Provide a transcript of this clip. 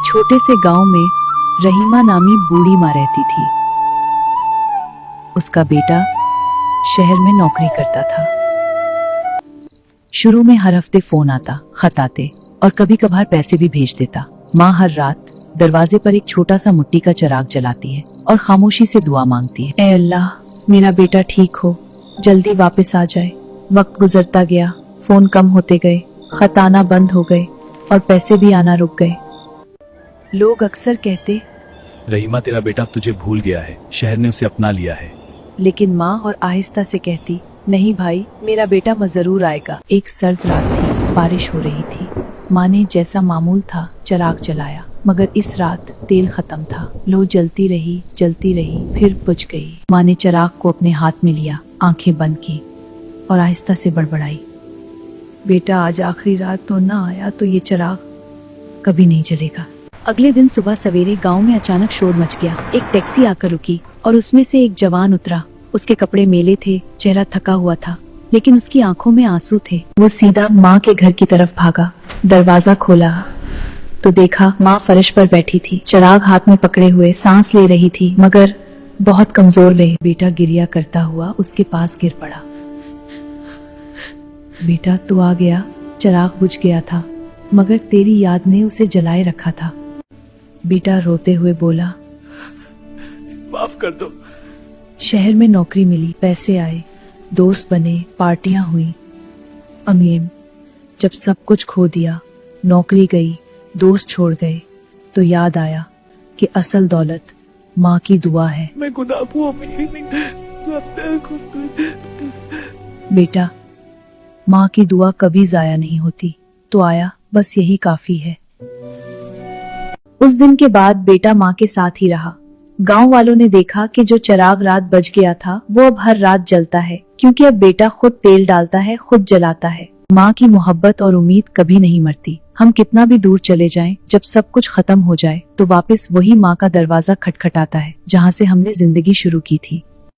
छोटे से गांव में रहीमा नामी बूढ़ी माँ रहती थी। उसका बेटा शहर में नौकरी करता था। शुरू में हर हफ्ते फोन आता, खत आते और कभी कभार पैसे भी भेज देता। माँ हर रात दरवाजे पर एक छोटा सा मिट्टी का चिराग जलाती है और खामोशी से दुआ मांगती है, ऐ अल्लाह, मेरा बेटा ठीक हो, जल्दी वापस आ जाए। वक्त गुजरता गया, फोन कम होते गए, खत आना बंद हो गए और पैसे भी आना रुक गए। लोग अक्सर कहते, रहीमा, तेरा बेटा अब तुझे भूल गया है, शहर ने उसे अपना लिया है। लेकिन माँ और आहिस्ता से कहती, नहीं भाई, मेरा बेटा जरूर आएगा। एक सर्द रात थी, बारिश हो रही थी। माँ ने जैसा मामूल था चिराग जलाया, मगर इस रात तेल खत्म था। लो जलती रही, फिर बुझ गई। माँ ने चिराग को अपने हाथ में लिया, आंखें बंद की और आहिस्ता से बड़बड़ाई, बेटा आज आखिरी रात तो ना आया तो ये चिराग कभी नहीं जलेगा। अगले दिन सुबह सवेरे गांव में अचानक शोर मच गया। एक टैक्सी आकर रुकी और उसमें से एक जवान उतरा। उसके कपड़े मेले थे, चेहरा थका हुआ था, लेकिन उसकी आंखों में आंसू थे। वो सीधा माँ के घर की तरफ भागा। दरवाजा खोला तो देखा माँ फर्श पर बैठी थी, चिराग हाथ में पकड़े हुए सांस ले रही थी, मगर बहुत कमजोर रही। बेटा गिरिया करता हुआ उसके पास गिर पड़ा। बेटा तू आ गया। चिराग बुझ गया था, मगर तेरी याद ने उसे जलाए रखा था। बेटा रोते हुए बोला, माफ कर दो। शहर में नौकरी मिली, पैसे आए, दोस्त बने, पार्टियां हुई। अमीम, जब सब कुछ खो दिया, नौकरी गई, दोस्त छोड़ गए, तो याद आया कि असल दौलत माँ की दुआ है। मैं गुनाह हूँ। बेटा, माँ की दुआ कभी जाया नहीं होती, तो आया, बस यही काफी है। उस दिन के बाद बेटा माँ के साथ ही रहा। गांव वालों ने देखा कि जो चिराग रात बच गया था वो अब हर रात जलता है, क्योंकि अब बेटा खुद तेल डालता है, खुद जलाता है। माँ की मोहब्बत और उम्मीद कभी नहीं मरती। हम कितना भी दूर चले जाएं, जब सब कुछ खत्म हो जाए तो वापस वही माँ का दरवाजा खटखटाता है, जहाँ से हमने जिंदगी शुरू की थी।